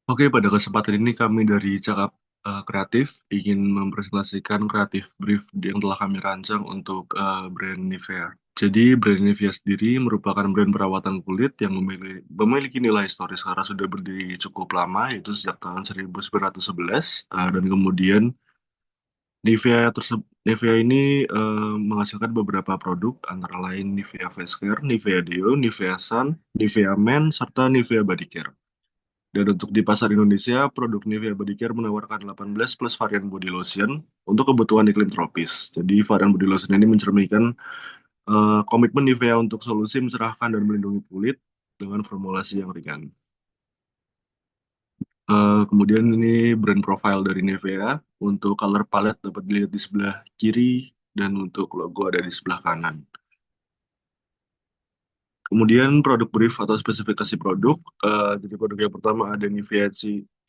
Oke, pada kesempatan ini kami dari Cakap Kreatif ingin mempresentasikan kreatif brief yang telah kami rancang untuk brand Nivea. Jadi, brand Nivea sendiri merupakan brand perawatan kulit yang memiliki nilai historis karena sudah berdiri cukup lama, yaitu sejak tahun 1911. Dan kemudian Nivea ini menghasilkan beberapa produk, antara lain Nivea Face Care, Nivea Deo, Nivea Sun, Nivea Men, serta Nivea Body Care. Dan untuk di pasar Indonesia, produk Nivea Body Care menawarkan 18 plus varian body lotion untuk kebutuhan iklim tropis. Jadi varian body lotion ini mencerminkan komitmen Nivea untuk solusi mencerahkan dan melindungi kulit dengan formulasi yang ringan. Kemudian ini brand profile dari Nivea. Untuk color palette dapat dilihat di sebelah kiri dan untuk logo ada di sebelah kanan. Kemudian produk brief atau spesifikasi produk. Jadi produk yang pertama ada Nivea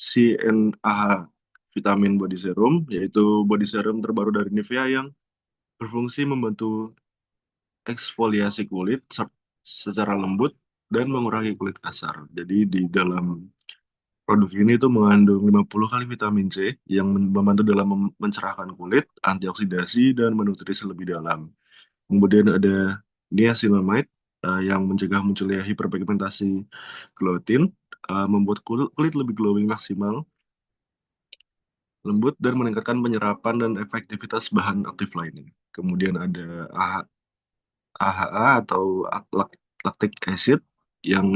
CNAH Vitamin Body Serum, yaitu body serum terbaru dari Nivea yang berfungsi membantu eksfoliasi kulit secara lembut dan mengurangi kulit kasar. Jadi di dalam produk ini itu mengandung 50 kali vitamin C yang membantu dalam mencerahkan kulit, antioksidasi, dan menutrisi lebih dalam. Kemudian ada niacinamide yang mencegah munculnya hiperpigmentasi kelotin, membuat kulit lebih glowing maksimal, lembut, dan meningkatkan penyerapan dan efektivitas bahan aktif lainnya. Kemudian ada AHA atau lactic acid yang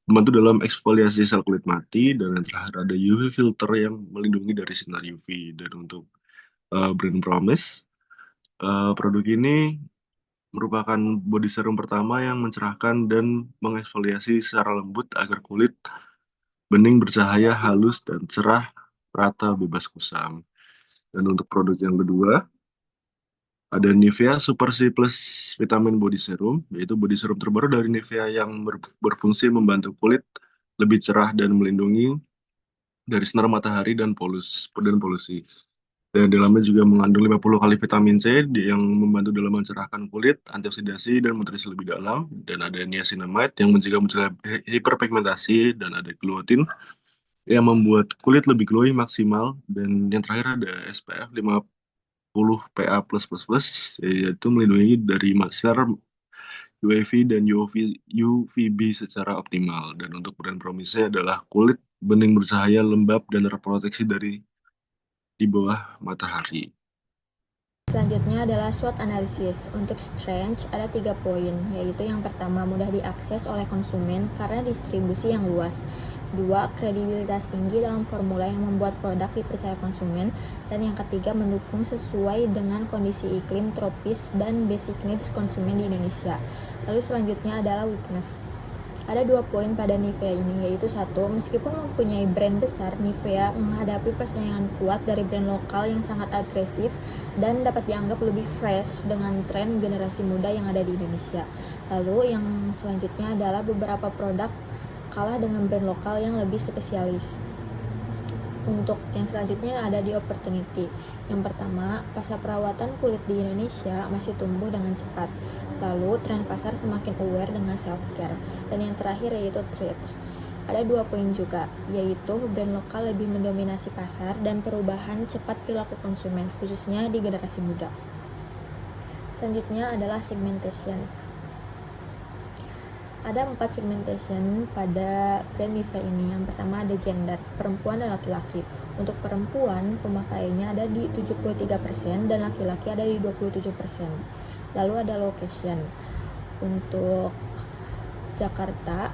membantu dalam eksfoliasi sel kulit mati, dan yang terakhir ada UV filter yang melindungi dari sinar UV. Dan untuk brand Promise, produk ini merupakan body serum pertama yang mencerahkan dan mengeksfoliasi secara lembut agar kulit bening bercahaya halus dan cerah rata bebas kusam. Dan untuk produk yang kedua, ada Nivea Super C Plus Vitamin Body Serum, yaitu body serum terbaru dari Nivea yang berfungsi membantu kulit lebih cerah dan melindungi dari sinar matahari dan polusi. Dan di dalamnya juga mengandung 50 kali vitamin C yang membantu dalam mencerahkan kulit, antioksidasi, dan nutrisi lebih dalam. Dan ada niacinamide yang mencegah munculnya hiperpigmentasi, dan ada glutin yang membuat kulit lebih glowing maksimal. Dan yang terakhir ada SPF 50 PA+++, yaitu melindungi dari sinar UV dan UVB secara optimal. Dan untuk brand promise adalah kulit bening bercahaya, lembab, dan terproteksi dari di bawah matahari. Selanjutnya adalah SWOT analysis. Untuk strength ada 3 poin, yaitu yang pertama mudah diakses oleh konsumen karena distribusi yang luas. 2. Kredibilitas tinggi dalam formula yang membuat produk dipercaya konsumen. Dan yang ketiga mendukung sesuai dengan kondisi iklim tropis dan basic needs konsumen di Indonesia. Lalu selanjutnya adalah weakness. Ada 2 poin pada Nivea ini, yaitu satu, meskipun mempunyai brand besar, Nivea menghadapi persaingan kuat dari brand lokal yang sangat agresif dan dapat dianggap lebih fresh dengan tren generasi muda yang ada di Indonesia. Lalu yang selanjutnya adalah beberapa produk kalah dengan brand lokal yang lebih spesialis. Untuk yang selanjutnya ada di opportunity. Yang pertama, pasar perawatan kulit di Indonesia masih tumbuh dengan cepat. Lalu, tren pasar semakin aware dengan self-care. Dan yang terakhir yaitu threats. Ada 2 poin juga, yaitu brand lokal lebih mendominasi pasar dan perubahan cepat perilaku konsumen, khususnya di generasi muda. Selanjutnya adalah segmentation. Ada 4 segmentation pada brand Nivea ini. Yang pertama ada gender, perempuan dan laki-laki. Untuk perempuan, pemakaiannya ada di 73% dan laki-laki ada di 27%. Lalu ada location. Untuk Jakarta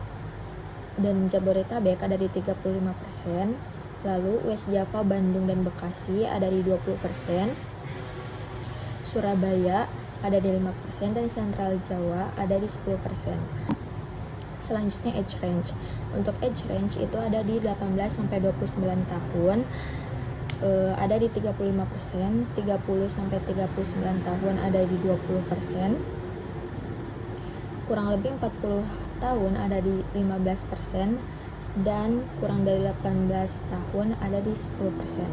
dan Jabodetabek ada di 35%. Lalu West Java, Bandung, dan Bekasi ada di 20%. Surabaya ada di 5% dan Sentral Jawa ada di 10%. Selanjutnya age range. Untuk age range itu ada di 18-29 tahun, ada di 35%, 30-39 tahun ada di 20%, kurang lebih 40 tahun ada di 15%, dan kurang dari 18 tahun ada di 10%.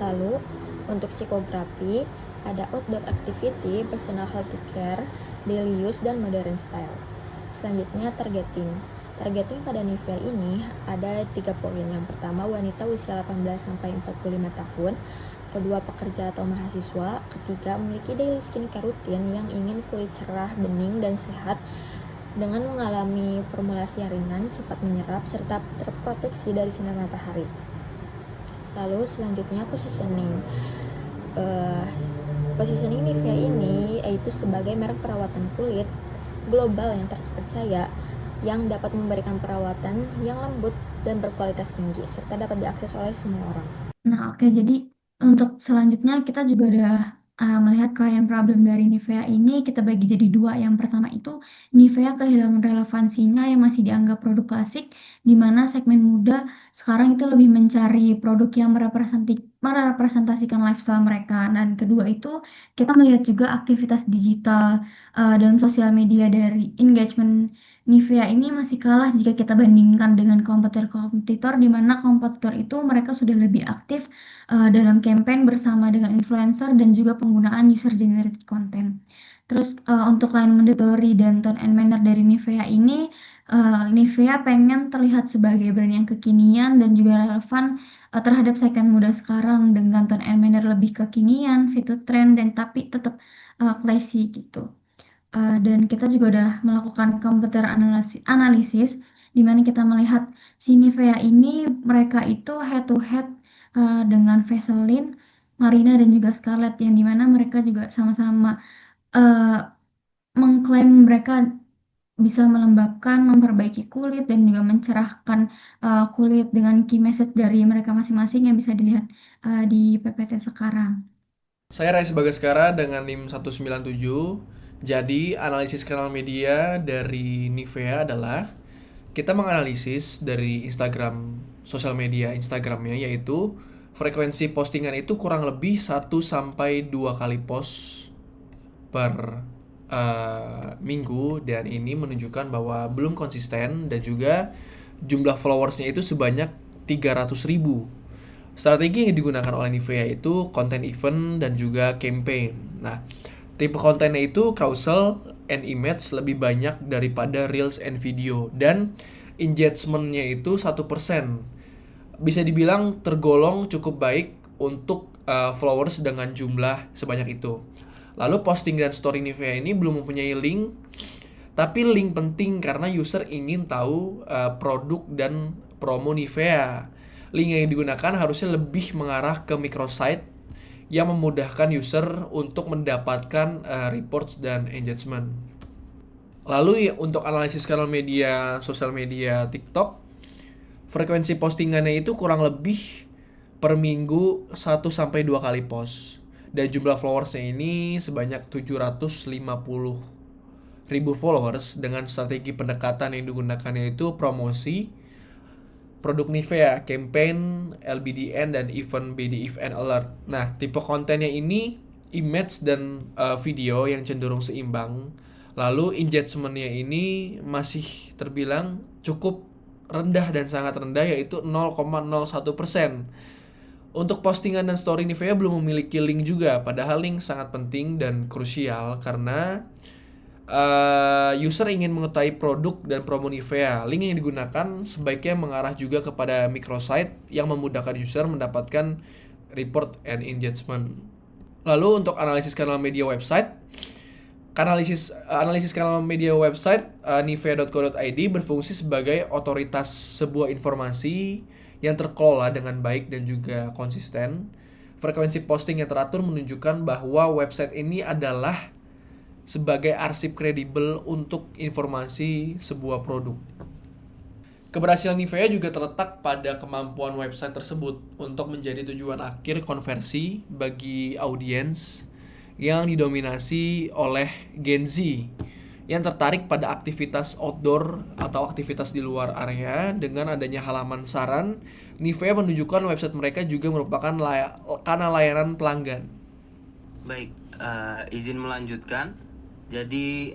Lalu untuk psikografi ada outdoor activity, personal health care, daily use, dan modern style. Selanjutnya targeting. Targeting pada Nivea ini ada 3 poin. Yang pertama, wanita usia 18-45 tahun. Kedua, pekerja atau mahasiswa. Ketiga, memiliki daily skincare rutin yang ingin kulit cerah, bening, dan sehat dengan mengalami formulasi yang ringan, cepat menyerap, serta terproteksi dari sinar matahari. Lalu selanjutnya positioning. Positioning Nivea ini yaitu sebagai merek perawatan kulit global yang terpercaya yang dapat memberikan perawatan yang lembut dan berkualitas tinggi serta dapat diakses oleh semua orang. Nah, oke, jadi untuk selanjutnya kita juga udah melihat klien problem dari Nivea ini kita bagi jadi dua. Yang pertama itu Nivea kehilangan relevansinya yang masih dianggap produk klasik, di mana segmen muda sekarang itu lebih mencari produk yang merepresentasikan lifestyle mereka. Dan kedua itu kita melihat juga aktivitas digital dan sosial media dari engagement Nivea ini masih kalah jika kita bandingkan dengan kompetitor-kompetitor, di mana kompetitor itu mereka sudah lebih aktif dalam campaign bersama dengan influencer dan juga penggunaan user generated content. Terus untuk line mandatory dan tone and manner dari Nivea ini, Nivea pengen terlihat sebagai brand yang kekinian dan juga relevan terhadap segmen muda sekarang dengan tone and manner lebih kekinian, fit to trend, dan tapi tetap classy gitu. Dan kita juga udah melakukan computer analisis di mana kita melihat si Nivea ini mereka itu head to head dengan Vaseline, Marina dan juga Scarlett yang dimana mereka juga sama-sama uh, mengklaim mereka bisa melembabkan, memperbaiki kulit dan juga mencerahkan kulit dengan key message dari mereka masing-masing yang bisa dilihat di PPT sekarang. Saya Rais Bagaskara dengan NIM 197. Jadi, analisis kanal media dari Nivea adalah kita menganalisis dari Instagram, sosial media Instagramnya, yaitu frekuensi postingan itu kurang lebih 1 sampai 2 kali post per minggu, dan ini menunjukkan bahwa belum konsisten dan juga jumlah followersnya itu sebanyak 300.000. Strategi yang digunakan oleh Nivea itu konten event dan juga campaign. Nah, tipe kontennya itu carousel and image lebih banyak daripada reels and video, dan engagement-nya itu 1%. Bisa dibilang tergolong cukup baik untuk followers dengan jumlah sebanyak itu. Lalu posting dan story Nivea ini belum mempunyai link, tapi link penting karena user ingin tahu produk dan promo Nivea. Link yang digunakan harusnya lebih mengarah ke microsite yang memudahkan user untuk mendapatkan reports dan engagement. Lalu untuk analisis kanal media, sosial media TikTok, frekuensi postingannya itu kurang lebih per minggu 1 sampai 2 kali post. Dan jumlah followersnya ini sebanyak 750.000 followers dengan strategi pendekatan yang digunakannya itu promosi, produk Nivea, campaign, LBDN, dan event BDF and alert. Nah, tipe kontennya ini image dan video yang cenderung seimbang. Lalu engagement-nya ini masih terbilang cukup rendah dan sangat rendah, yaitu 0,01%. Untuk postingan dan story Nivea belum memiliki link juga, padahal link sangat penting dan krusial karena user ingin mengetahui produk dan promo Nivea. Link yang digunakan sebaiknya mengarah juga kepada microsite yang memudahkan user mendapatkan report and engagement. Lalu untuk analisis kanal media website, analisis kanal media website nivea.co.id berfungsi sebagai otoritas sebuah informasi yang terkelola dengan baik dan juga konsisten. Frekuensi posting yang teratur menunjukkan bahwa website ini adalah sebagai arsip kredibel untuk informasi sebuah produk. Keberhasilan Nivea juga terletak pada kemampuan website tersebut untuk menjadi tujuan akhir konversi bagi audiens yang didominasi oleh Gen Z yang tertarik pada aktivitas outdoor atau aktivitas di luar area. Dengan adanya halaman saran, Nivea menunjukkan website mereka juga merupakan kanal layanan pelanggan. Baik, izin melanjutkan. Jadi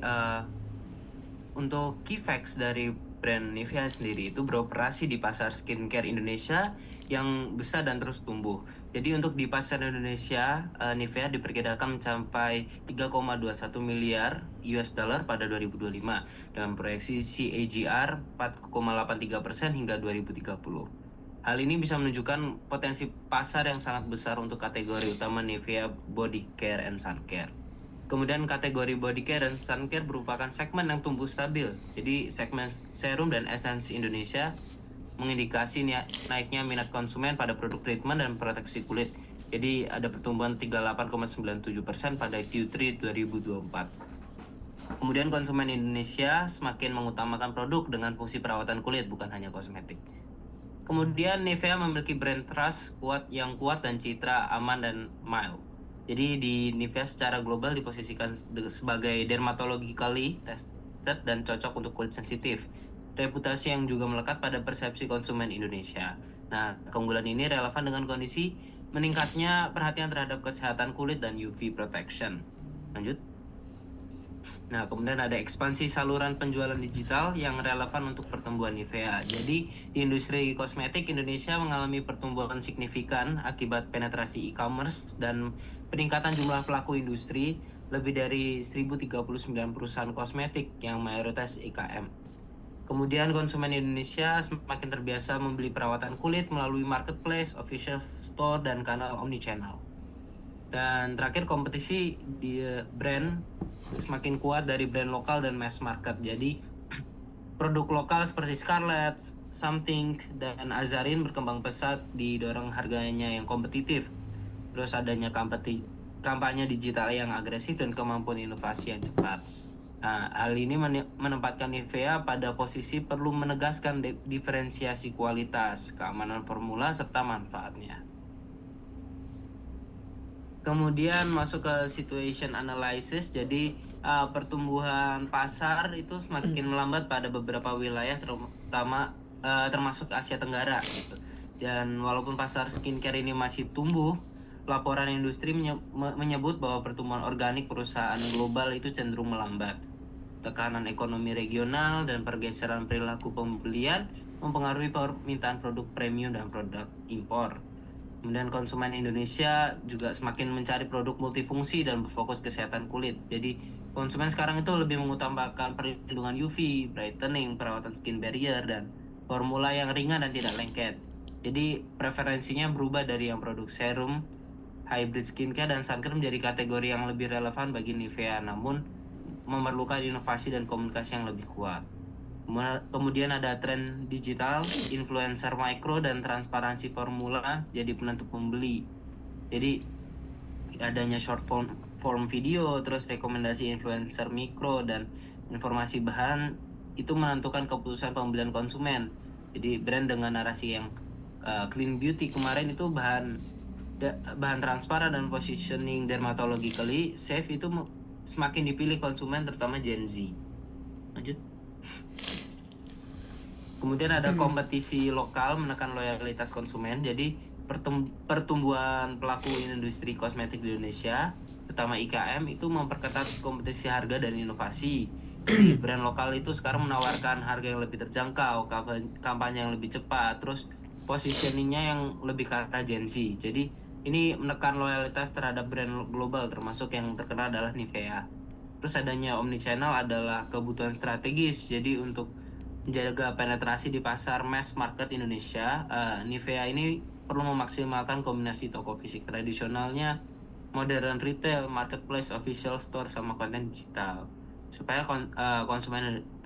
untuk key facts dari brand Nivea sendiri itu beroperasi di pasar skincare Indonesia yang besar dan terus tumbuh. Jadi untuk di pasar Indonesia, Nivea diperkirakan mencapai 3,21 miliar US dollar pada 2025 dengan proyeksi CAGR 4,83% hingga 2030. Hal ini bisa menunjukkan potensi pasar yang sangat besar untuk kategori utama Nivea Body Care and Sun Care. Kemudian kategori body care dan sun care merupakan segmen yang tumbuh stabil. Jadi segmen serum dan esensi Indonesia mengindikasi naiknya minat konsumen pada produk treatment dan proteksi kulit. Jadi ada pertumbuhan 38,97% pada Q3 2024. Kemudian konsumen Indonesia semakin mengutamakan produk dengan fungsi perawatan kulit bukan hanya kosmetik. Kemudian Nivea memiliki brand trust yang kuat dan citra aman dan mild. Jadi di Nivea secara global diposisikan sebagai dermatologically tested dan cocok untuk kulit sensitif. Reputasi yang juga melekat pada persepsi konsumen Indonesia. Nah, keunggulan ini relevan dengan kondisi meningkatnya perhatian terhadap kesehatan kulit dan UV protection. Lanjut. Nah, kemudian ada ekspansi saluran penjualan digital yang relevan untuk pertumbuhan Nivea. Jadi, di industri kosmetik Indonesia mengalami pertumbuhan signifikan akibat penetrasi e-commerce dan peningkatan jumlah pelaku industri lebih dari 1039 perusahaan kosmetik yang mayoritas IKM. Kemudian konsumen Indonesia semakin terbiasa membeli perawatan kulit melalui marketplace, official store, dan kanal omnichannel. Dan terakhir kompetisi di brand semakin kuat dari brand lokal dan mass market. Jadi produk lokal seperti Scarlett, Something, dan Azarin berkembang pesat didorong harganya yang kompetitif. Terus adanya kampanye digital yang agresif dan kemampuan inovasi yang cepat. Nah, hal ini menempatkan Nivea pada posisi perlu menegaskan diferensiasi kualitas, keamanan formula, serta manfaatnya. Kemudian masuk ke situation analysis, jadi pertumbuhan pasar itu semakin melambat pada beberapa wilayah termasuk Asia Tenggara gitu. Dan walaupun pasar skincare ini masih tumbuh, laporan industri menyebut bahwa pertumbuhan organik perusahaan global itu cenderung melambat. Tekanan ekonomi regional dan pergeseran perilaku pembelian mempengaruhi permintaan produk premium dan produk impor. Kemudian konsumen Indonesia juga semakin mencari produk multifungsi dan berfokus kesehatan kulit. Jadi konsumen sekarang itu lebih mengutamakan perlindungan UV, brightening, perawatan skin barrier, dan formula yang ringan dan tidak lengket. Jadi preferensinya berubah dari yang produk serum, hybrid skincare, dan sun cream menjadi kategori yang lebih relevan bagi Nivea, namun memerlukan inovasi dan komunikasi yang lebih kuat. Kemudian ada tren digital, influencer micro, dan transparansi formula jadi penentu pembeli. Jadi adanya short form video, terus rekomendasi influencer mikro, dan informasi bahan itu menentukan keputusan pembelian konsumen. Jadi brand dengan narasi yang clean beauty kemarin itu bahan transparan dan positioning dermatologically safe itu semakin dipilih konsumen terutama Gen Z. Lanjut. Kemudian ada kompetisi lokal menekan loyalitas konsumen. Jadi pertumbuhan pelaku industri kosmetik di Indonesia, terutama IKM, itu memperketat kompetisi harga dan inovasi. Jadi brand lokal itu sekarang menawarkan harga yang lebih terjangkau, kampanye yang lebih cepat, terus positioningnya yang lebih ke arah Gen Z. Jadi ini menekan loyalitas terhadap brand global, termasuk yang terkenal adalah Nivea. Terus adanya omnichannel adalah kebutuhan strategis. Jadi untuk menjaga penetrasi di pasar mass market Indonesia, Nivea ini perlu memaksimalkan kombinasi toko fisik tradisionalnya, modern retail, marketplace, official store, sama konten digital. Supaya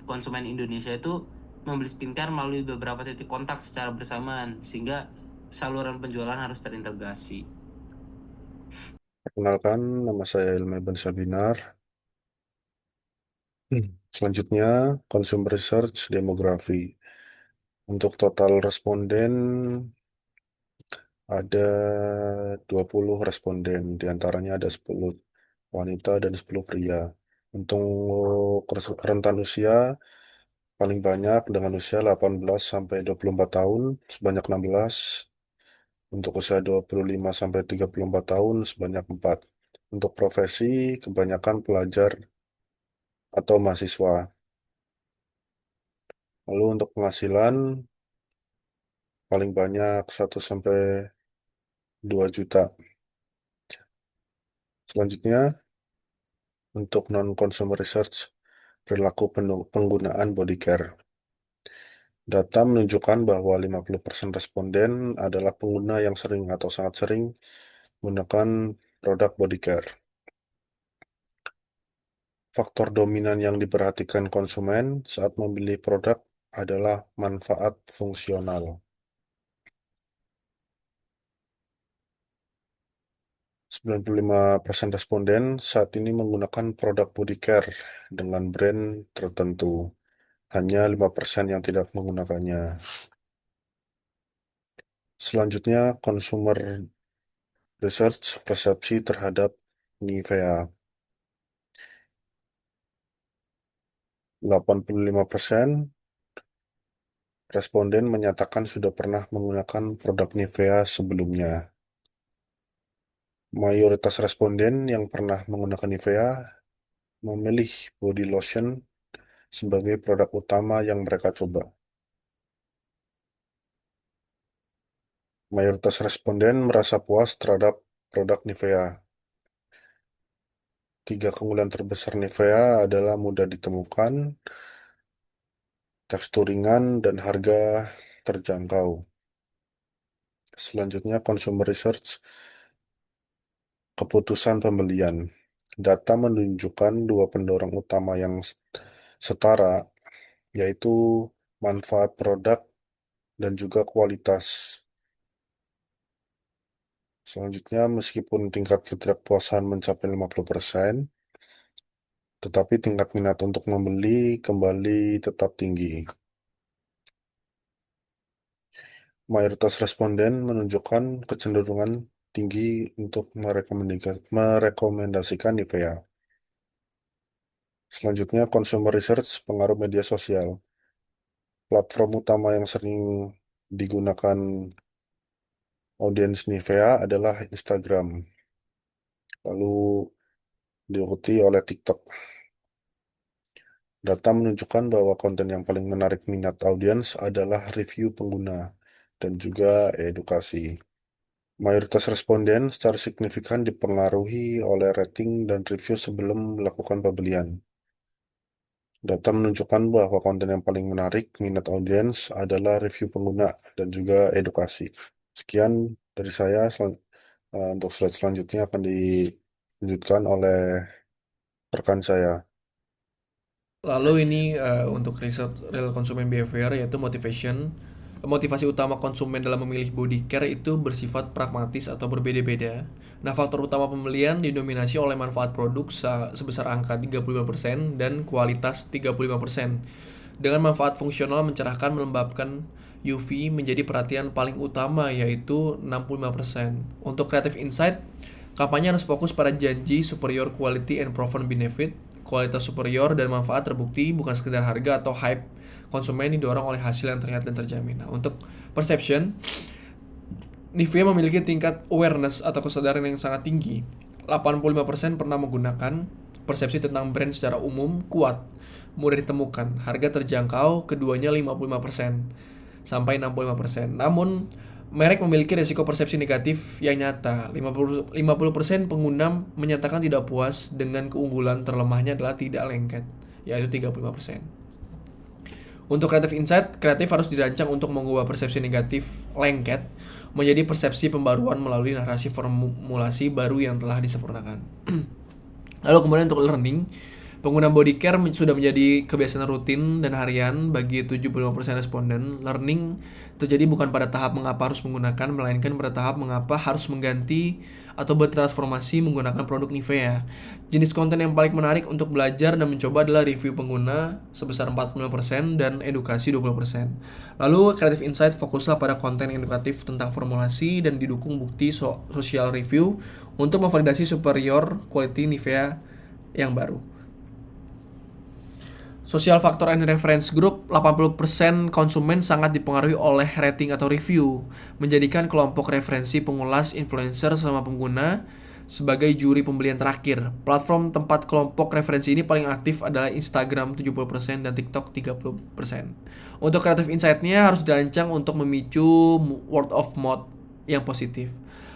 konsumen Indonesia itu membeli skincare melalui beberapa titik kontak secara bersamaan, sehingga saluran penjualan harus terintegrasi. Perkenalkan, nama saya Ilmi Ben Sabinar. Selanjutnya, Consumer Research Demografi. Untuk total responden ada 20 responden, diantaranya ada 10 wanita dan 10 pria. Untuk rentan usia paling banyak dengan usia 18 sampai 24 tahun sebanyak 16. Untuk usia 25 sampai 34 tahun sebanyak 4. Untuk profesi kebanyakan pelajar atau mahasiswa. Lalu untuk penghasilan paling banyak 1 sampai 2 juta. Selanjutnya, untuk non-consumer research, perilaku penggunaan body care. Data menunjukkan bahwa 50% responden adalah pengguna yang sering atau sangat sering menggunakan produk body care. Faktor dominan yang diperhatikan konsumen saat memilih produk adalah manfaat fungsional. 95% responden saat ini menggunakan produk body care dengan brand tertentu. Hanya 5% yang tidak menggunakannya. Selanjutnya, consumer research persepsi terhadap Nivea. 85% responden menyatakan sudah pernah menggunakan produk Nivea sebelumnya. Mayoritas responden yang pernah menggunakan Nivea memilih body lotion sebagai produk utama yang mereka coba. Mayoritas responden merasa puas terhadap produk Nivea. 3 keunggulan terbesar Nivea adalah mudah ditemukan, tekstur ringan, dan harga terjangkau. Selanjutnya, consumer research, keputusan pembelian. Data menunjukkan 2 pendorong utama yang setara, yaitu manfaat produk dan juga kualitas. Selanjutnya, meskipun tingkat ketidakpuasan mencapai 50%, tetapi tingkat minat untuk membeli kembali tetap tinggi. Mayoritas responden menunjukkan kecenderungan tinggi untuk merekomendasikan Nivea. Selanjutnya, consumer research, pengaruh media sosial. Platform utama yang sering digunakan audiens Nivea adalah Instagram, lalu diikuti oleh TikTok. Data menunjukkan bahwa konten yang paling menarik minat audiens adalah review pengguna dan juga edukasi. Mayoritas responden secara signifikan dipengaruhi oleh rating dan review sebelum melakukan pembelian. Data menunjukkan bahwa konten yang paling menarik minat audiens adalah review pengguna dan juga edukasi. Sekian dari saya. Untuk slide selanjutnya akan dilanjutkan oleh rekan saya. Lalu ini untuk riset real consumer behavior, yaitu motivasi utama konsumen dalam memilih body care itu bersifat pragmatis atau berbeda-beda. Nah, faktor utama pembelian didominasi oleh manfaat produk sebesar angka 35% dan kualitas 35%. Dengan manfaat fungsional mencerahkan melembabkan UV menjadi perhatian paling utama, yaitu 65%. Untuk creative insight, kampanye harus fokus pada janji superior quality and proven benefit. Kualitas superior dan manfaat terbukti, bukan sekedar harga atau hype. Konsumen didorong oleh hasil yang terlihat dan terjamin. Nah, untuk perception, Nivea memiliki tingkat awareness atau kesadaran yang sangat tinggi. 85% pernah menggunakan. Persepsi tentang brand secara umum kuat, mudah ditemukan, harga terjangkau, keduanya 55% sampai 65%. Namun, merek memiliki risiko persepsi negatif yang nyata. 50% pengguna menyatakan tidak puas dengan keunggulan terlemahnya adalah tidak lengket, yaitu 35%. Untuk creative insight, kreatif harus dirancang untuk mengubah persepsi negatif lengket menjadi persepsi pembaruan melalui narasi formulasi baru yang telah disempurnakan. Lalu kemudian untuk learning, penggunaan body care sudah menjadi kebiasaan rutin dan harian bagi 75% responden. Learning terjadi bukan pada tahap mengapa harus menggunakan, melainkan pada tahap mengapa harus mengganti atau bertransformasi menggunakan produk Nivea. Jenis konten yang paling menarik untuk belajar dan mencoba adalah review pengguna sebesar 45% dan edukasi 20%. Lalu creative insight fokuslah pada konten edukatif tentang formulasi dan didukung bukti sosial review untuk memvalidasi superior quality Nivea yang baru. Social factor and reference group, 80% konsumen sangat dipengaruhi oleh rating atau review, menjadikan kelompok referensi pengulas influencer selama pengguna sebagai juri pembelian terakhir. Platform tempat kelompok referensi ini paling aktif adalah Instagram 70% dan TikTok 30%. Untuk creative insight-nya harus dirancang untuk memicu word of mouth yang positif.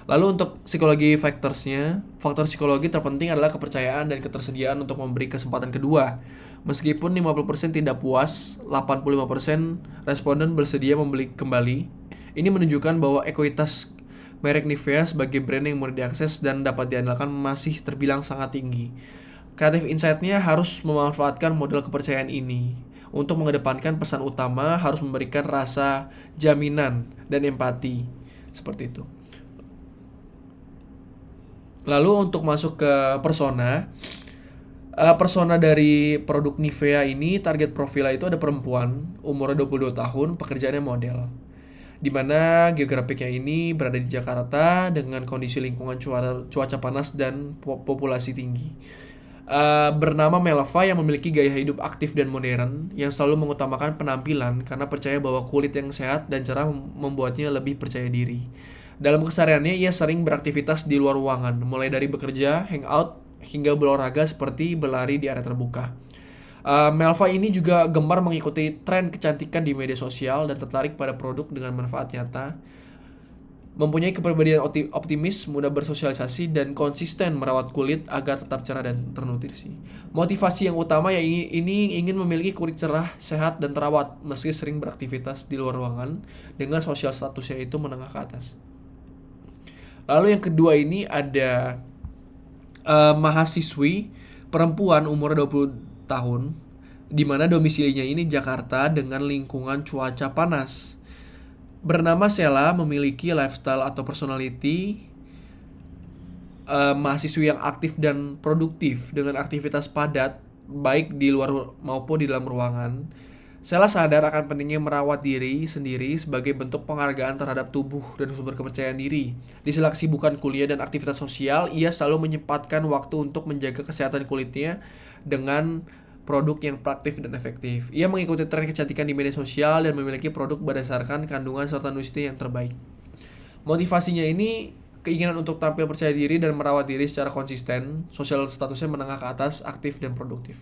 Lalu untuk psikologi factorsnya, faktor psikologi terpenting adalah kepercayaan dan ketersediaan untuk memberi kesempatan kedua. Meskipun 50% tidak puas, 85% responden bersedia membeli kembali. Ini menunjukkan bahwa ekuitas merek Nivea sebagai brand yang mudah diakses dan dapat diandalkan masih terbilang sangat tinggi. Creative insight-nya harus memanfaatkan model kepercayaan ini. Untuk mengedepankan pesan utama harus memberikan rasa jaminan dan empati. Seperti itu. Lalu untuk masuk ke persona, persona dari produk Nivea ini target profilnya itu ada perempuan, umurnya 22 tahun, pekerjaannya model. Di mana geografiknya ini berada di Jakarta dengan kondisi lingkungan cuaca panas dan populasi tinggi. Bernama Melva yang memiliki gaya hidup aktif dan modern yang selalu mengutamakan penampilan karena percaya bahwa kulit yang sehat dan cerah membuatnya lebih percaya diri. Dalam kesehariannya ia sering beraktivitas di luar ruangan, mulai dari bekerja, hangout, hingga berolahraga seperti berlari di area terbuka. Melva ini juga gemar mengikuti tren kecantikan di media sosial dan tertarik pada produk dengan manfaat nyata. Mempunyai kepribadian optimis, mudah bersosialisasi, dan konsisten merawat kulit agar tetap cerah dan ternutrisi. Motivasi yang utama ya ini ingin memiliki kulit cerah, sehat, dan terawat meski sering beraktivitas di luar ruangan dengan sosial statusnya itu menengah ke atas. Lalu yang kedua ini ada mahasiswi perempuan umur 20 tahun di mana domisilinya ini Jakarta dengan lingkungan cuaca panas. Bernama Sheila, memiliki lifestyle atau personality mahasiswi yang aktif dan produktif dengan aktivitas padat baik di luar maupun di dalam ruangan. Sheila sadar akan pentingnya merawat diri sendiri sebagai bentuk penghargaan terhadap tubuh dan sumber kepercayaan diri. Di sela kesibukan kuliah dan aktivitas sosial, ia selalu menyempatkan waktu untuk menjaga kesehatan kulitnya dengan produk yang praktis dan efektif. Ia mengikuti tren kecantikan di media sosial dan memiliki produk berdasarkan kandungan serta nutrisi yang terbaik. Motivasinya ini keinginan untuk tampil percaya diri dan merawat diri secara konsisten, sosial statusnya menengah ke atas, aktif dan produktif.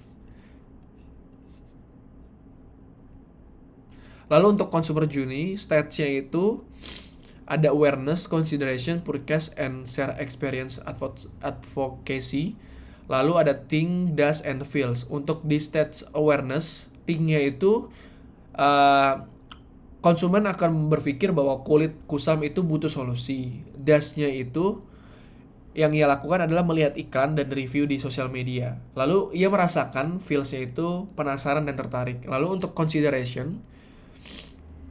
Lalu untuk consumer journey, stats-nya itu ada awareness, consideration, purchase, and share experience advocacy. Lalu ada think, does, and feels. Untuk di stats awareness, think-nya itu konsumen akan berpikir bahwa kulit kusam itu butuh solusi. Does-nya itu yang ia lakukan adalah melihat iklan dan review di sosial media. Lalu ia merasakan, feels-nya itu penasaran dan tertarik. Lalu untuk consideration,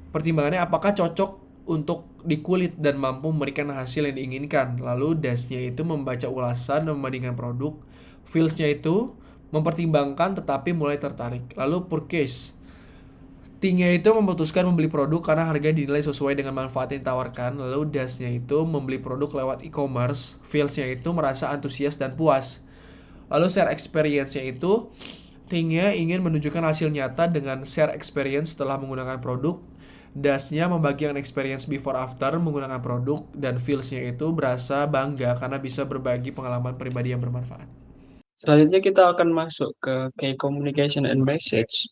pertimbangannya apakah cocok untuk di kulit dan mampu memberikan hasil yang diinginkan. Lalu does-nya itu membaca ulasan dan membandingkan produk. Feels-nya itu mempertimbangkan tetapi mulai tertarik. Lalu purchase, think-nya itu memutuskan membeli produk karena harga dinilai sesuai dengan manfaat yang ditawarkan. Lalu does-nya itu membeli produk lewat e-commerce. Feels-nya itu merasa antusias dan puas. Lalu share experience-nya itu think-nya ingin menunjukkan hasil nyata dengan share experience setelah menggunakan produk. Does-nya membagikan experience before after menggunakan produk, dan feels-nya itu berasa bangga karena bisa berbagi pengalaman pribadi yang bermanfaat. Selanjutnya kita akan masuk ke key communication and message.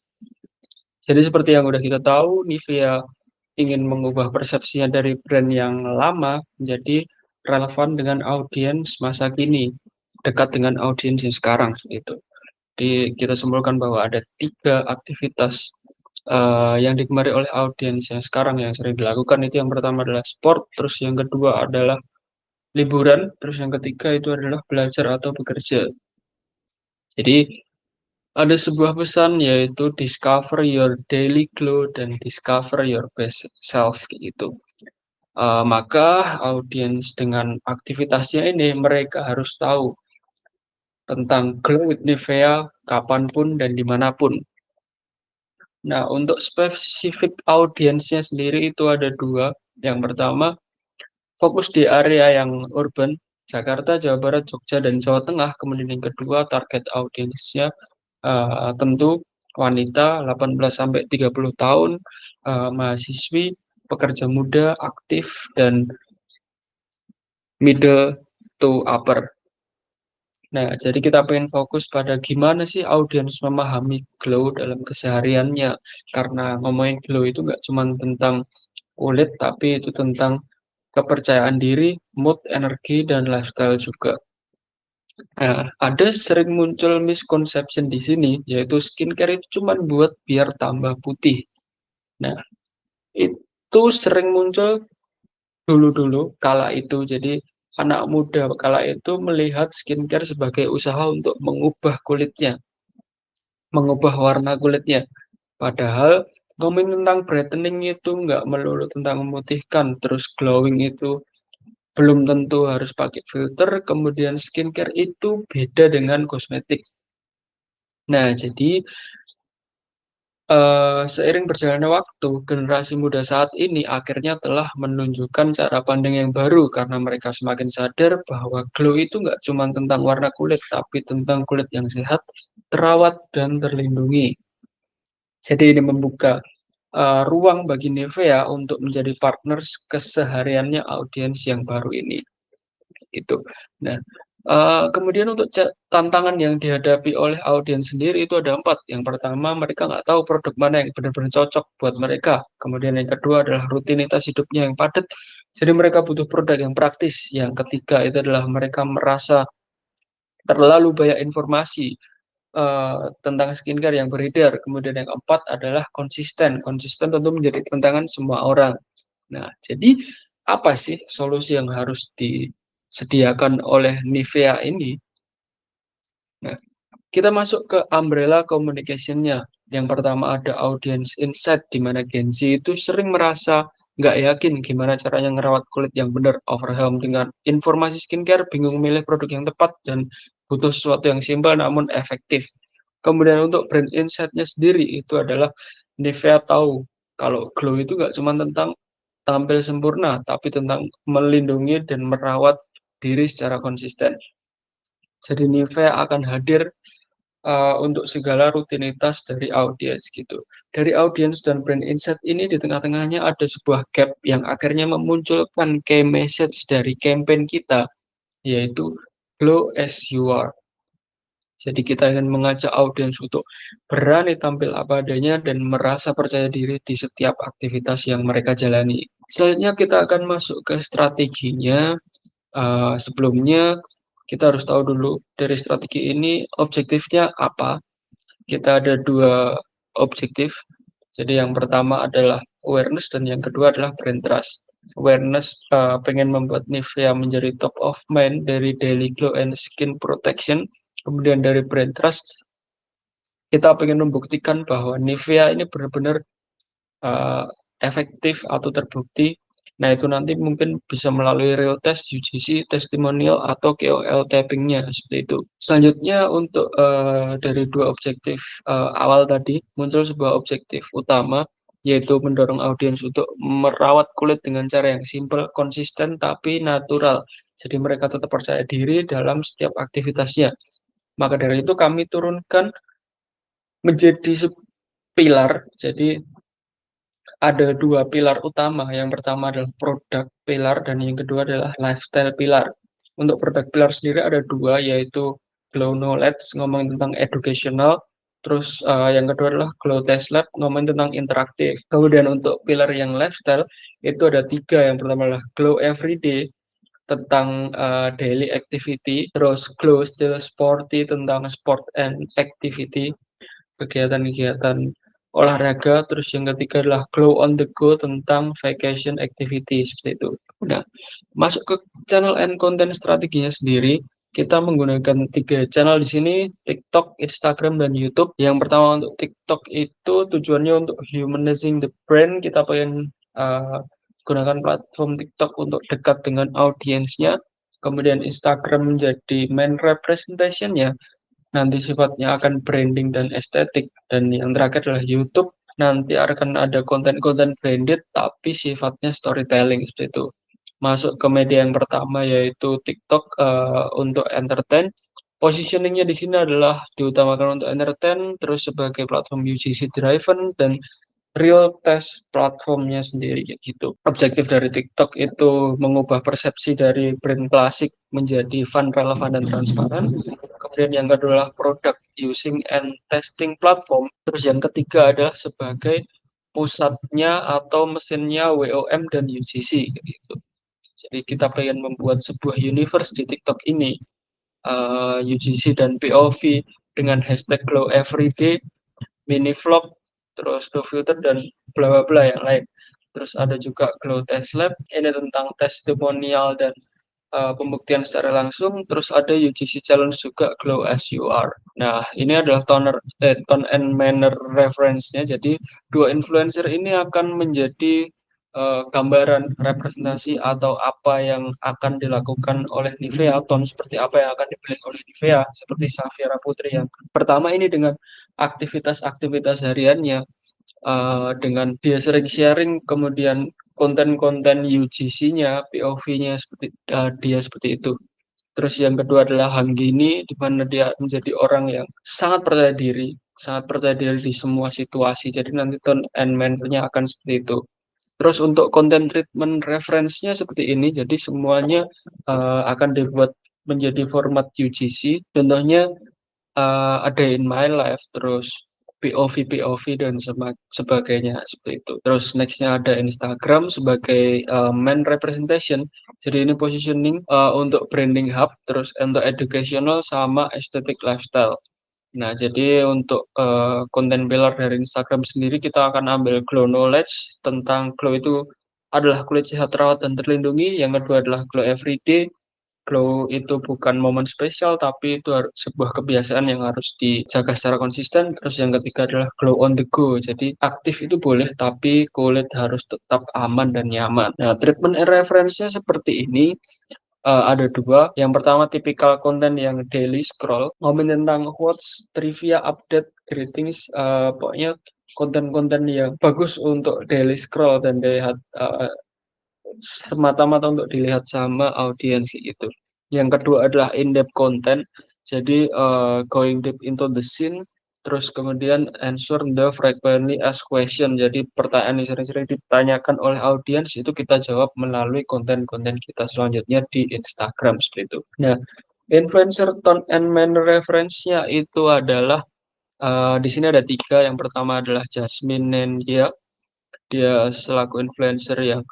Jadi seperti yang udah kita tahu, Nivea ingin mengubah persepsinya dari brand yang lama menjadi relevan dengan audiens masa kini, dekat dengan audiens yang sekarang gitu. Jadi kita simpulkan bahwa ada 3 aktivitas yang digemari oleh audiens yang sekarang yang sering dilakukan. Itu yang pertama adalah sport, terus yang kedua adalah liburan, terus yang ketiga itu adalah belajar atau bekerja. Jadi ada sebuah pesan yaitu discover your daily glow dan discover your best self gitu. Maka audiens dengan aktivitasnya ini mereka harus tahu tentang Glow with Nivea kapanpun dan dimanapun. Nah, untuk spesifik audiensnya sendiri itu ada 2. Yang pertama, fokus di area yang urban, Jakarta, Jawa Barat, Jogja, dan Jawa Tengah. Kemudian yang kedua, target audiensnya tentu wanita 18-30 tahun, mahasiswi, pekerja muda, aktif, dan middle to upper. Nah, jadi kita pengen fokus pada gimana sih audiens memahami glow dalam kesehariannya. Karena ngomongin glow itu nggak cuma tentang kulit, tapi itu tentang kepercayaan diri, mood, energi, dan lifestyle juga. Nah, ada sering muncul misconception di sini, yaitu skincare itu cuma buat biar tambah putih. Nah, itu sering muncul dulu-dulu kala itu. Jadi anak muda kala itu melihat skincare sebagai usaha untuk mengubah kulitnya, mengubah warna kulitnya. Padahal ngomongin tentang brightening itu nggak melulu tentang memutihkan, terus glowing itu belum tentu harus pakai filter, kemudian skincare itu beda dengan kosmetik. Nah, jadi seiring berjalannya waktu, generasi muda saat ini akhirnya telah menunjukkan cara pandang yang baru karena mereka semakin sadar bahwa glow itu nggak cuma tentang warna kulit, tapi tentang kulit yang sehat, terawat, dan terlindungi. Jadi ini membuka ruang bagi Nivea untuk menjadi partner kesehariannya audiens yang baru ini. Gitu. Nah, kemudian untuk tantangan yang dihadapi oleh audiens sendiri itu ada 4. Yang pertama, mereka nggak tahu produk mana yang benar-benar cocok buat mereka. Kemudian yang kedua adalah rutinitas hidupnya yang padat, jadi mereka butuh produk yang praktis. Yang ketiga itu adalah mereka merasa terlalu banyak informasi tentang skincare yang beredar. Kemudian yang keempat adalah konsisten. Konsisten tentu menjadi tantangan semua orang. Nah, jadi apa sih solusi yang harus disediakan oleh Nivea ini? Nah, kita masuk ke umbrella communication-nya. Yang pertama ada audience insight, di mana Gen Z itu sering merasa nggak yakin gimana caranya ngerawat kulit yang benar, overwhelmed dengan informasi skincare, bingung milih produk yang tepat, dan butuh sesuatu yang simpel namun efektif. Kemudian untuk brand insight-nya sendiri itu adalah Nivea tahu kalau glow itu nggak cuma tentang tampil sempurna, tapi tentang melindungi dan merawat diri secara konsisten. Jadi Nivea akan hadir untuk segala rutinitas dari audiens gitu. Dari audiens dan brand insight ini di tengah-tengahnya ada sebuah gap yang akhirnya memunculkan key message dari campaign kita, yaitu glow as you are. Jadi kita ingin mengajak audiens untuk berani tampil apa adanya dan merasa percaya diri di setiap aktivitas yang mereka jalani. Selanjutnya kita akan masuk ke strateginya. Sebelumnya kita harus tahu dulu dari strategi ini objektifnya apa. Kita ada 2 objektif. Jadi yang pertama adalah awareness dan yang kedua adalah brand trust. Awareness pengen membuat Nivea menjadi top of mind dari daily glow and skin protection. Kemudian dari brand trust, kita pengen membuktikan bahwa Nivea ini benar-benar efektif atau terbukti. Nah, itu nanti mungkin bisa melalui real test, UGC, testimonial, atau KOL tapping-nya, seperti itu. Selanjutnya untuk dari 2 objektif awal tadi, muncul sebuah objektif utama, yaitu mendorong audiens untuk merawat kulit dengan cara yang simple, konsisten, tapi natural. Jadi mereka tetap percaya diri dalam setiap aktivitasnya. Maka dari itu kami turunkan menjadi pilar. Jadi ada 2 pilar utama. Yang pertama adalah produk pilar dan yang kedua adalah lifestyle pilar. Untuk produk pilar sendiri ada 2, yaitu Glow Knowledge, ngomongin tentang educational, terus yang kedua adalah Glow Test Lab, ngomongin tentang interaktif. Kemudian untuk pilar yang lifestyle itu ada 3. Yang pertama adalah Glow Everyday, tentang daily activity, terus Glow Still Sporty, tentang sport and activity, kegiatan-kegiatan olahraga, terus yang ketiga adalah Glow on the Go, tentang vacation activity, seperti itu. Nah, masuk ke channel and content strateginya sendiri, kita menggunakan 3 channel di sini, TikTok, Instagram, dan YouTube. Yang pertama untuk TikTok itu tujuannya untuk humanizing the brand. Kita pengen gunakan platform TikTok untuk dekat dengan audiensnya. Kemudian Instagram menjadi main representation-nya, nanti sifatnya akan branding dan estetik. Dan yang terakhir adalah YouTube, nanti akan ada konten-konten branded tapi sifatnya storytelling, seperti itu. Masuk ke media yang pertama yaitu TikTok untuk entertain. Positioningnya di sini adalah diutamakan untuk entertain, terus sebagai platform UGC driven, dan real test platformnya sendiri kayak gitu. Objektif dari TikTok itu mengubah persepsi dari brand klasik menjadi fun, relevan, dan transparan. Kemudian yang kedua adalah product using and testing platform. Terus yang ketiga adalah sebagai pusatnya atau mesinnya WOM dan UGC gitu. Jadi kita pengen membuat sebuah universe di TikTok ini, UGC dan POV dengan hashtag Glow Everyday, mini vlog, terus no filter dan bla bla bla yang lain. Terus ada juga Glow Test Lab, ini tentang testimonial dan pembuktian secara langsung. Terus ada UGC Challenge juga, Glow as You Are. Nah, ini adalah tone and manner reference-nya. Jadi dua influencer ini akan menjadi gambaran representasi atau apa yang akan dilakukan oleh Nivea, tone seperti apa yang akan dipilih oleh Nivea, seperti Safira Putri yang pertama ini dengan aktivitas-aktivitas hariannya, dengan dia sering sharing, kemudian konten-konten UGC-nya, POV-nya seperti dia seperti itu. Terus yang kedua adalah Hanggini, di mana dia menjadi orang yang sangat percaya diri di semua situasi. Jadi nanti tone and manner-nya akan seperti itu. Terus untuk content treatment reference-nya seperti ini, jadi semuanya akan dibuat menjadi format UGC. Contohnya ada in my life, terus POV dan sebagainya seperti itu. Terus nextnya ada Instagram sebagai main representation. Jadi ini positioning untuk branding hub, terus untuk educational sama aesthetic lifestyle. Nah, jadi untuk konten pillar dari Instagram sendiri kita akan ambil Glow Knowledge tentang glow itu adalah kulit sehat, terawat, dan terlindungi. Yang kedua adalah Glow Everyday. Glow itu bukan momen spesial, tapi itu sebuah kebiasaan yang harus dijaga secara konsisten. Terus yang ketiga adalah Glow on the go. Jadi aktif itu boleh, tapi kulit harus tetap aman dan nyaman. Nah, treatment and reference-nya seperti ini. Ada dua. Yang pertama tipikal konten yang daily scroll, ngomongin tentang quotes, trivia, update, greetings, pokoknya konten-konten yang bagus untuk daily scroll dan dilihat semata-mata untuk dilihat sama audiens itu. Yang kedua adalah in-depth content, jadi going deep into the scene, terus kemudian answer the frequently asked question, jadi pertanyaan yang sering-sering ditanyakan oleh audiens itu kita jawab melalui konten-konten kita selanjutnya di Instagram seperti itu. Nah, influencer tone and manner reference-nya itu adalah di sini ada tiga. Yang pertama adalah Jasmine Nendia, dia selaku influencer yang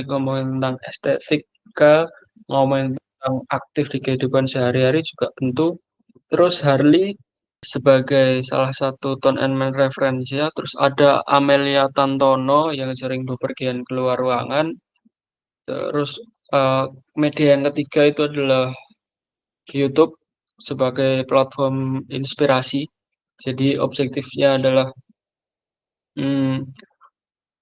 ngomongin tentang estetika, ngomongin tentang aktif di kehidupan sehari-hari juga tentu. Terus Harley sebagai salah satu tone and man reference ya. Terus ada Amelia Tantono yang sering bepergian keluar ruangan. Terus media yang ketiga itu adalah YouTube sebagai platform inspirasi. Jadi objektifnya adalah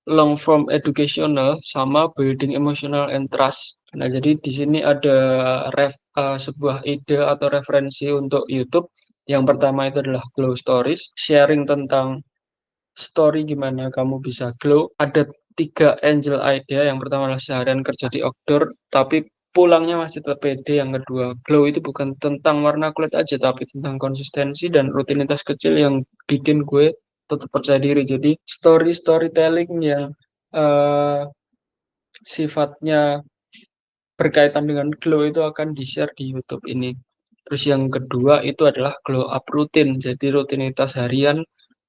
long form educational sama building emotional and trust. Nah, jadi di sini ada sebuah ide atau referensi untuk YouTube. Yang pertama itu adalah Glow Stories, sharing tentang story gimana kamu bisa glow. Ada 3 angel idea. Yang pertama adalah seharian kerja di outdoor, tapi pulangnya masih tetap pede. Yang kedua, glow itu bukan tentang warna kulit aja, tapi tentang konsistensi dan rutinitas kecil yang bikin gue tetap percaya diri. Jadi storytelling yang sifatnya berkaitan dengan glow itu akan di-share di YouTube ini. Terus yang kedua itu adalah glow up rutin. Jadi rutinitas harian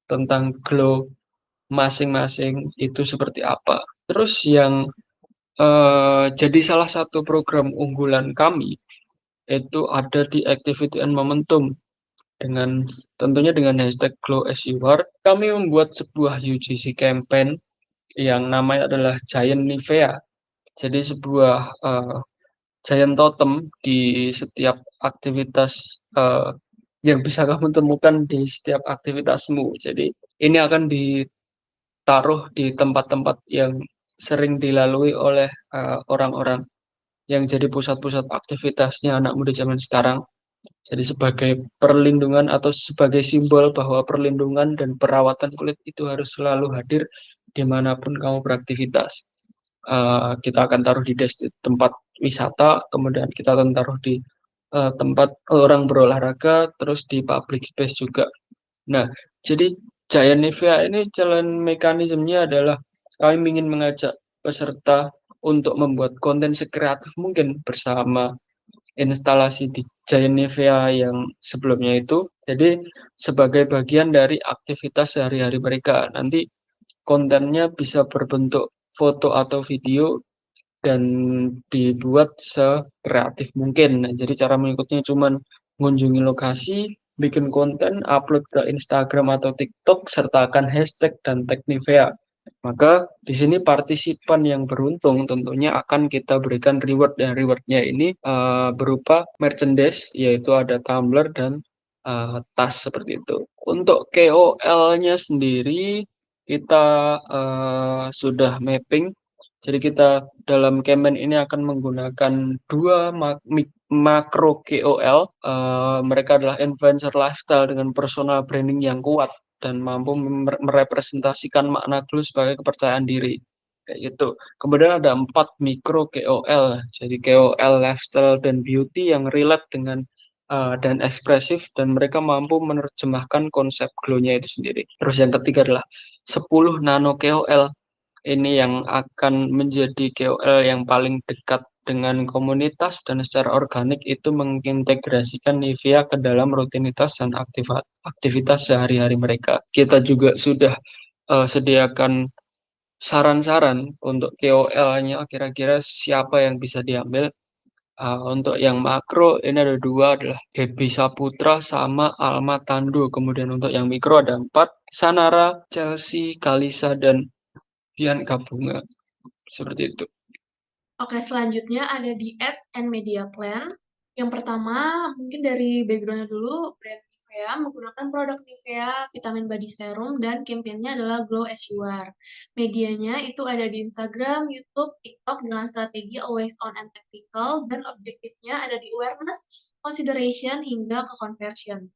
tentang glow masing-masing itu seperti apa. Terus yang jadi salah satu program unggulan kami itu ada di Activity and Momentum, dengan tentunya dengan hashtag Glow as You Are. Kami membuat sebuah UGC campaign yang namanya adalah Giant Nivea. Jadi sebuah giant totem di setiap aktivitas yang bisa kamu temukan di setiap aktivitasmu. Jadi ini akan ditaruh di tempat-tempat yang sering dilalui oleh orang-orang yang jadi pusat-pusat aktivitasnya anak muda zaman sekarang. Jadi sebagai perlindungan atau sebagai simbol bahwa perlindungan dan perawatan kulit itu harus selalu hadir dimanapun kamu beraktivitas. Kita akan taruh di tempat wisata, kemudian kita akan taruh di tempat orang berolahraga, terus di public space juga. Nah, jadi Giant Nivea ini jalan mekanismenya adalah kami ingin mengajak peserta untuk membuat konten sekreatif mungkin bersama instalasi di Giant Nivea yang sebelumnya itu. Jadi sebagai bagian dari aktivitas sehari-hari mereka. Nanti kontennya bisa berbentuk foto atau video dan dibuat sekreatif mungkin. Nah, jadi cara mengikutnya cuman mengunjungi lokasi, bikin konten, upload ke Instagram atau TikTok, sertakan hashtag dan tag Nivea. Maka di sini partisipan yang beruntung tentunya akan kita berikan reward, dan rewardnya ini berupa merchandise, yaitu ada tumbler dan tas seperti itu. Untuk KOL-nya sendiri kita sudah mapping. Jadi kita dalam campaign ini akan menggunakan dua makro KOL. Mereka adalah influencer lifestyle dengan personal branding yang kuat dan mampu merepresentasikan makna clue sebagai kepercayaan diri. Kayak gitu. Kemudian ada 4 mikro KOL. Jadi KOL lifestyle dan beauty yang relate dengan dan ekspresif, dan mereka mampu menerjemahkan konsep glow-nya itu sendiri. Terus yang ketiga adalah 10 nano KOL. Ini yang akan menjadi KOL yang paling dekat dengan komunitas dan secara organik itu mengintegrasikan Nivea ke dalam rutinitas dan aktivitas sehari-hari mereka. Kita juga sudah sediakan saran-saran untuk KOL-nya kira-kira siapa yang bisa diambil. Untuk yang makro ini ada 2, adalah Debbie Saputra sama Alma Tandu. Kemudian untuk yang mikro ada 4, Sanara, Chelsea, Kalisa, dan Bianca Bunga. Seperti itu. Oke, selanjutnya ada di Ads and Media Plan. Yang pertama, mungkin dari background-nya dulu, brand Nivea menggunakan produk Nivea Vitamin Body Serum dan campaign-nya adalah Glow as You Are. Medianya itu ada di Instagram, YouTube, TikTok dengan strategi always on and tactical, dan objektifnya ada di awareness, consideration, hingga ke conversion.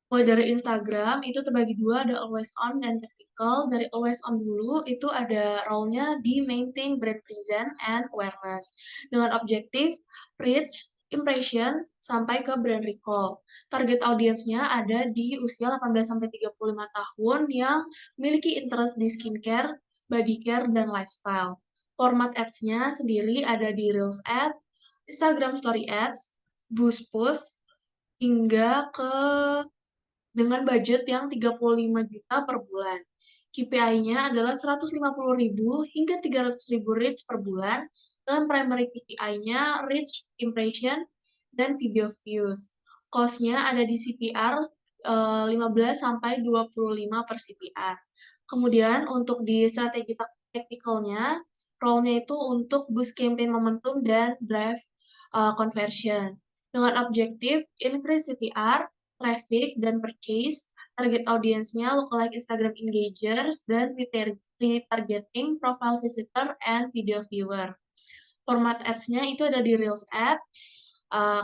Mulai dari Instagram itu terbagi 2, ada always on dan tactical. Dari always on dulu itu ada role-nya di maintain brand presence and awareness dengan objektif reach, impression, sampai ke brand recall. Target audience-nya ada di usia 18-35 tahun yang memiliki interest di skincare, body care, dan lifestyle. Format ads-nya sendiri ada di Reels Ad, Instagram Story Ads, Boost Push, hingga ke dengan budget yang 35 juta per bulan. KPI-nya adalah 150.000 hingga 300.000 reach per bulan, dengan primary KPI-nya reach, impression, dan video views. Cost-nya ada di CPR 15-25 per CPR. Kemudian untuk di strategi tactical-nya, role-nya itu untuk boost campaign momentum dan drive conversion. Dengan objektif increase CTR, traffic, dan purchase. Target audience-nya lookalike Instagram engagers dan retargeting profile visitor and video viewer. Format ads-nya itu ada di Reels Ad,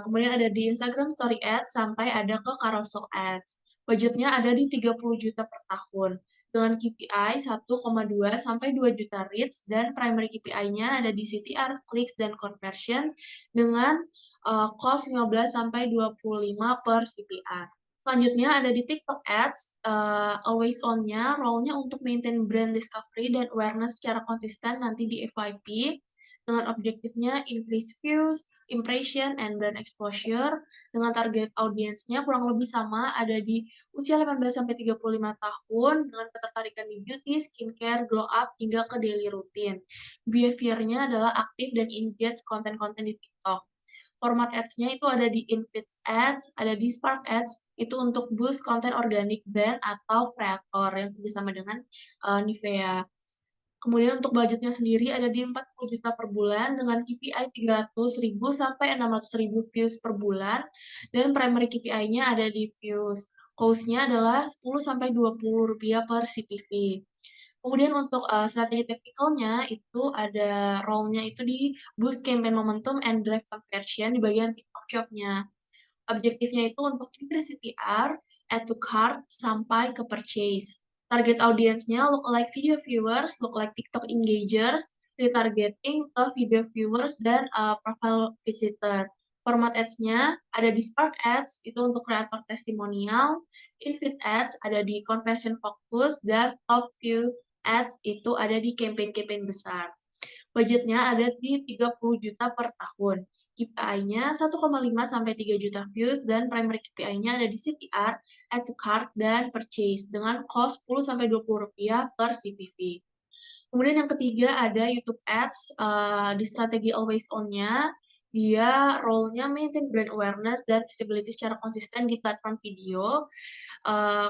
kemudian ada di Instagram Story Ads, sampai ada ke Carousel Ads. Budgetnya ada di 30 juta per tahun, dengan KPI 1,2 sampai 2 juta reach, dan primary KPI-nya ada di CTR, clicks, dan conversion, dengan cost 15 sampai 25 per CPR. Selanjutnya ada di TikTok Ads, always on-nya, role-nya untuk maintain brand discovery dan awareness secara konsisten nanti di FYP, dengan objektifnya increase views, impression, and brand exposure, dengan target audience-nya kurang lebih sama, ada di usia 18-35 tahun, dengan ketertarikan di beauty, skincare, glow up, hingga ke daily routine. Behavior-nya adalah aktif dan engage konten-konten di TikTok. Format ads-nya itu ada di InFeed Ads, ada di Spark Ads, itu untuk boost konten organik brand atau kreator yang bersama dengan Nivea. Kemudian untuk budgetnya sendiri ada di 40 juta per bulan dengan KPI 300.000 sampai 600.000 views per bulan, dan primary KPI-nya ada di views. Cost-nya adalah 10 sampai 20 rupiah per CPV. Kemudian untuk strategi tactical-nya itu ada role-nya itu di boost campaign momentum and drive conversion di bagian TikTok Shop-nya. Objektifnya itu untuk increase CTR, add to cart, sampai ke purchase. Target audience-nya lookalike video viewers, lookalike TikTok engagers, retargeting ke video viewers, dan profile visitor. Format ads-nya ada di Spark Ads, itu untuk kreator testimonial, Infeed Ads ada di conversion focus, dan Top View Ads itu ada di campaign-campaign besar. Budgetnya ada di 30 juta per tahun. KPI-nya 1,5 sampai 3 juta views dan primary KPI-nya ada di CTR, add to cart, dan purchase dengan cost 10 sampai 20 rupiah per CPV. Kemudian yang ketiga ada YouTube Ads, di strategi always on-nya, dia role-nya maintain brand awareness dan visibility secara konsisten di platform video.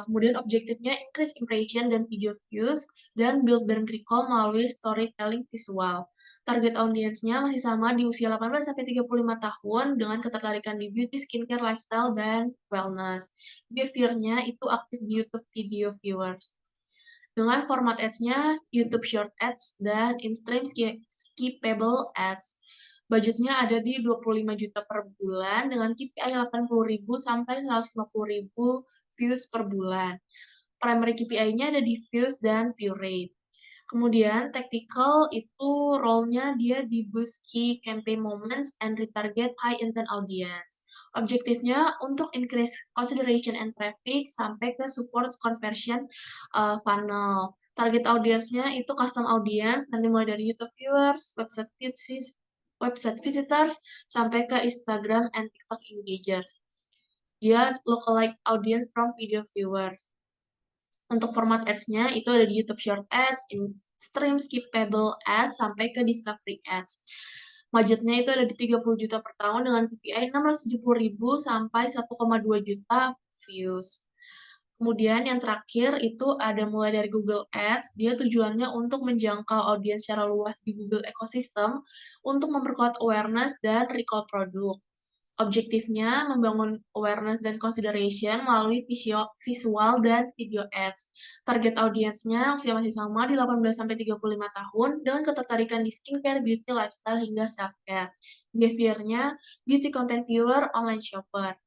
Kemudian objektifnya increase impression dan video views, dan build brand recall melalui storytelling visual. Target audience-nya masih sama di usia 18-35 tahun dengan ketertarikan di beauty, skincare, lifestyle, dan wellness. Behavior-nya itu aktif di YouTube video viewers. Dengan format ads-nya YouTube Short Ads dan in-stream skippable ads. Budgetnya ada di 25 juta per bulan dengan KPI 80.000 sampai 150.000 views per bulan. Primary KPI-nya ada di views dan view rate. Kemudian tactical itu role-nya dia di boost key campaign moments and retarget high intent audience. Objektifnya untuk increase consideration and traffic sampai ke support conversion funnel. Target audience-nya itu custom audience, nanti mulai dari YouTube viewers, website visitors, sampai ke Instagram and TikTok engagers. Dia lookalike audience from video viewers. Untuk format ads-nya itu ada di YouTube Short Ads, in-stream skippable ads, sampai ke discovery ads. Budgetnya itu ada di 30 juta per tahun dengan KPI 670.000 sampai 1,2 juta views. Kemudian yang terakhir itu ada mulai dari Google Ads, dia tujuannya untuk menjangkau audiens secara luas di Google Ecosystem untuk memperkuat awareness dan recall produk. Objektifnya membangun awareness dan consideration melalui visual dan video ads. Target audiensnya usia masih sama di 18-35 tahun dengan ketertarikan di skincare, beauty, lifestyle, hingga self-care. Behaviornya beauty content viewer, online shopper.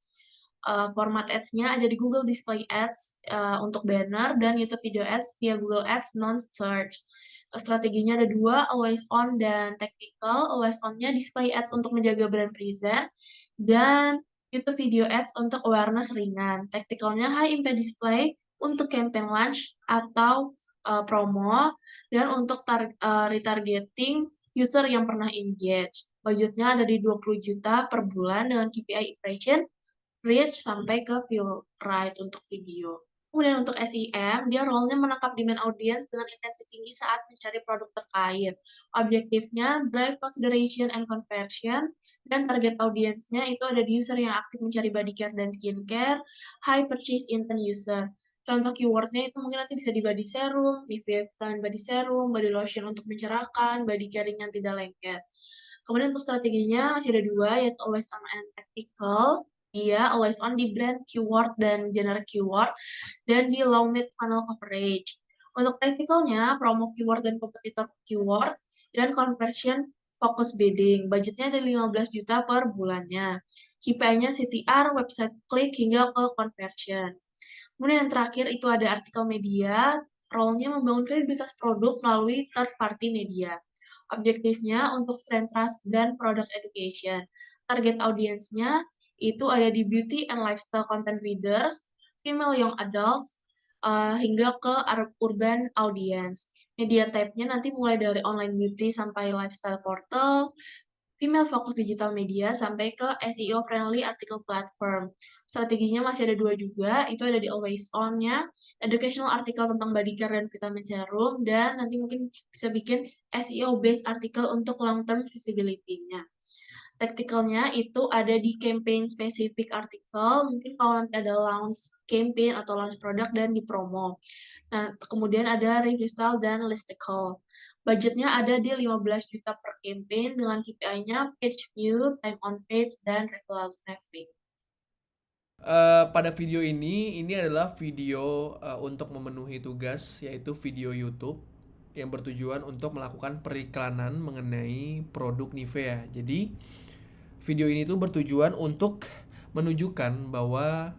Format ads-nya ada di Google Display Ads untuk banner dan YouTube Video Ads via Google Ads non-search. Strateginya ada dua, always on dan tactical. Always on-nya display ads untuk menjaga brand present, dan YouTube Video Ads untuk awareness ringan. Tacticalnya high impact display untuk campaign launch atau promo, dan untuk retargeting user yang pernah engage. Budgetnya ada di 20 juta per bulan dengan KPI impression, reach, sampai ke view rate untuk video. Kemudian untuk SEM, dia role-nya menangkap demand audience dengan intensi tinggi saat mencari produk terkait. Objektifnya drive consideration and conversion, dan target audience-nya itu ada di user yang aktif mencari body care dan skincare, high purchase intent user. Contoh keyword-nya itu mungkin nanti bisa di body serum, di vitamin body serum, body lotion untuk mencerahkan, body caring yang tidak lengket. Kemudian untuk strateginya masih ada dua, yaitu always on and tactical. Dia always on di brand keyword dan generic keyword, dan di low mid funnel coverage. Untuk tacticalnya, promo keyword dan kompetitor keyword, dan conversion focus bidding. Budgetnya ada 15 juta per bulannya. KPI-nya CTR, website klik, hingga ke conversion. Kemudian yang terakhir itu ada artikel media, role-nya membangun kredibilitas produk melalui third party media. Objektifnya untuk strength trust dan product education. Target audience-nya itu ada di beauty and lifestyle content readers, female young adults, hingga ke urban audience. Media type-nya nanti mulai dari online beauty sampai lifestyle portal, female focus digital media, sampai ke SEO friendly article platform. Strateginya masih ada dua juga, itu ada di always on-nya, educational article tentang body care dan vitamin serum, dan nanti mungkin bisa bikin SEO based article untuk long term visibility-nya. Tacticalnya itu ada di campaign specific artikel, mungkin kalau nanti ada launch campaign atau launch produk dan di promo. Nah, kemudian ada review style dan listicle. Budgetnya ada di 15 juta per campaign dengan KPI-nya page view, time on page, dan referral traffic. Pada video ini adalah video untuk memenuhi tugas, yaitu video YouTube yang bertujuan untuk melakukan periklanan mengenai produk Nivea. Jadi video ini tuh bertujuan untuk menunjukkan bahwa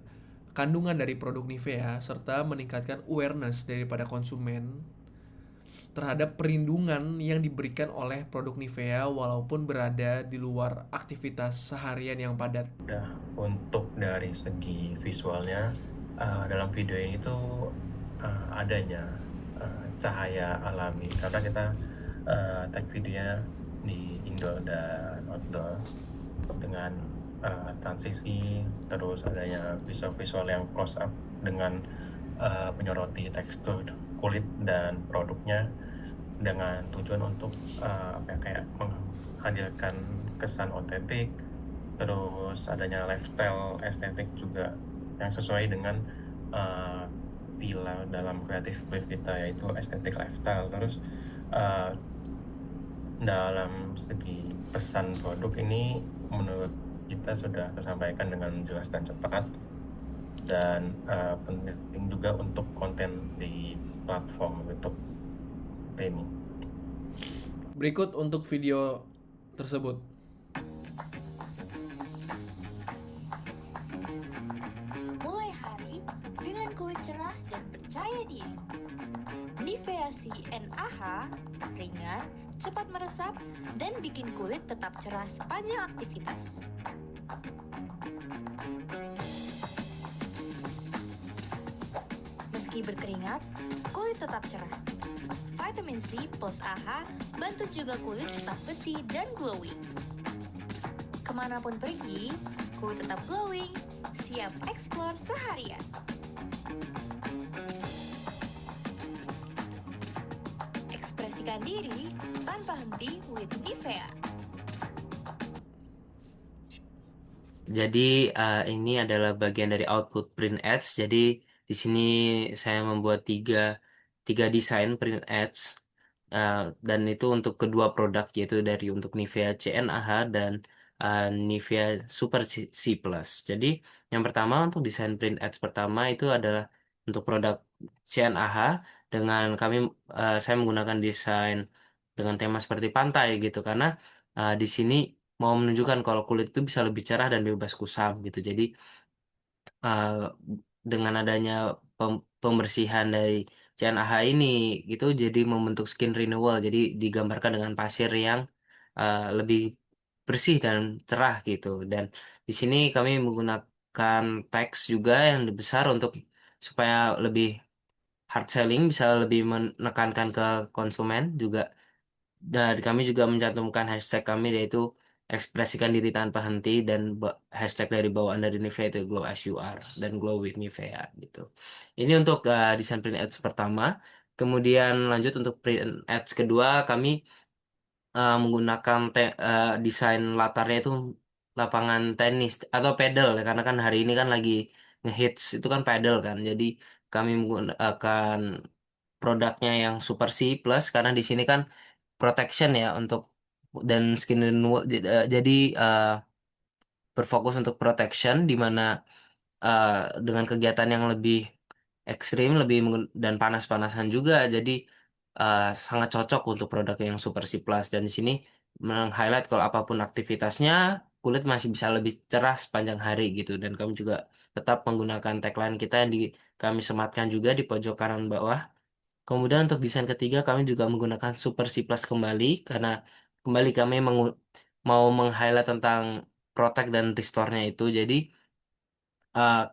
kandungan dari produk Nivea serta meningkatkan awareness daripada konsumen terhadap perlindungan yang diberikan oleh produk Nivea walaupun berada di luar aktivitas seharian yang padat. Nah, untuk dari segi visualnya, dalam video ini tuh adanya cahaya alami karena kita tag videonya di indoor dan outdoor dengan transisi, terus adanya visual-visual yang close up dengan menyoroti tekstur kulit dan produknya dengan tujuan untuk kayak menghadirkan kesan otentik, terus adanya lifestyle estetik juga yang sesuai dengan pilar dalam kreatif brief kita, yaitu estetik lifestyle. Terus dalam segi pesan produk ini menurut kita sudah tersampaikan dengan jelas dan cepat, dan penting juga untuk konten di platform YouTube ini. Berikut untuk video tersebut. Mulai hari dengan kulit cerah dan percaya diri. Nivea CNAH ringan, cepat meresap, dan bikin kulit tetap cerah sepanjang aktivitas. Meski berkeringat, kulit tetap cerah. Vitamin C plus AHA bantu juga kulit tetap bersih dan glowing. Kemanapun pergi, kulit tetap glowing, siap eksplor seharian. Ekspresikan diri tanpa henti with Nivea. Jadi ini adalah bagian dari output print ads. Jadi di sini saya membuat tiga desain print ads, dan itu untuk kedua produk, yaitu dari untuk Nivea CNAH dan Nivea Super C Plus. Jadi yang pertama untuk desain print ads pertama itu adalah untuk produk CNAH dengan saya menggunakan desain dengan tema seperti pantai gitu, karena di sini mau menunjukkan kalau kulit itu bisa lebih cerah dan bebas kusam gitu. Jadi uh, dengan adanya pembersihan dari CNAH ini gitu, jadi membentuk skin renewal. Jadi digambarkan dengan pasir yang lebih bersih dan cerah gitu. Dan di sini kami menggunakan teks juga yang besar untuk supaya lebih hard selling, bisa lebih menekankan ke konsumen juga. Dan kami juga mencantumkan hashtag kami, yaitu ekspresikan diri tanpa henti, dan hashtag dari bawaan dari Nivea itu glow as you are dan glow with Nivea gitu. Ini untuk desain print ads pertama. Kemudian lanjut untuk print ads kedua, kami menggunakan desain latarnya itu lapangan tenis atau pedal ya, karena kan hari ini kan lagi ngehits itu kan pedal kan. Jadi kami menggunakan produknya yang Super C Plus karena di sini kan protection ya untuk dan skin renewal, jadi berfokus untuk protection di mana eh, dengan kegiatan yang lebih ekstrim, dan panas-panasan juga, jadi sangat cocok untuk produk yang Super C Plus. Dan di sini meng-highlight kalau apapun aktivitasnya, kulit masih bisa lebih cerah sepanjang hari gitu. Dan kami juga tetap menggunakan tagline kita yang kami sematkan juga di pojok kanan bawah. Kemudian untuk desain ketiga kami juga menggunakan Super C Plus kembali, karena kembali kami mau meng-highlight tentang protect dan restore-nya itu. Jadi uh,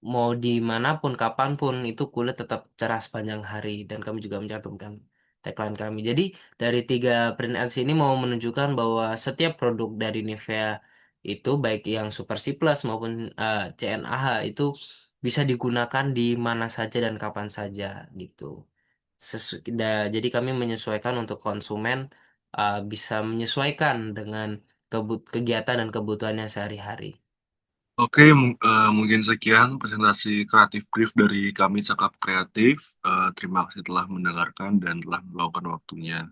mau dimanapun kapanpun itu kulit tetap cerah sepanjang hari, dan kami juga mencantumkan tagline kami. Jadi dari tiga print ads ini mau menunjukkan bahwa setiap produk dari Nivea itu baik yang Super C Plus maupun CNAH itu bisa digunakan di mana saja dan kapan saja gitu. Jadi kami menyesuaikan untuk konsumen bisa menyesuaikan dengan kegiatan dan kebutuhannya sehari-hari. Oke, mungkin sekian presentasi kreatif brief dari kami Cakap Kreatif. Terima kasih telah mendengarkan dan telah meluangkan waktunya.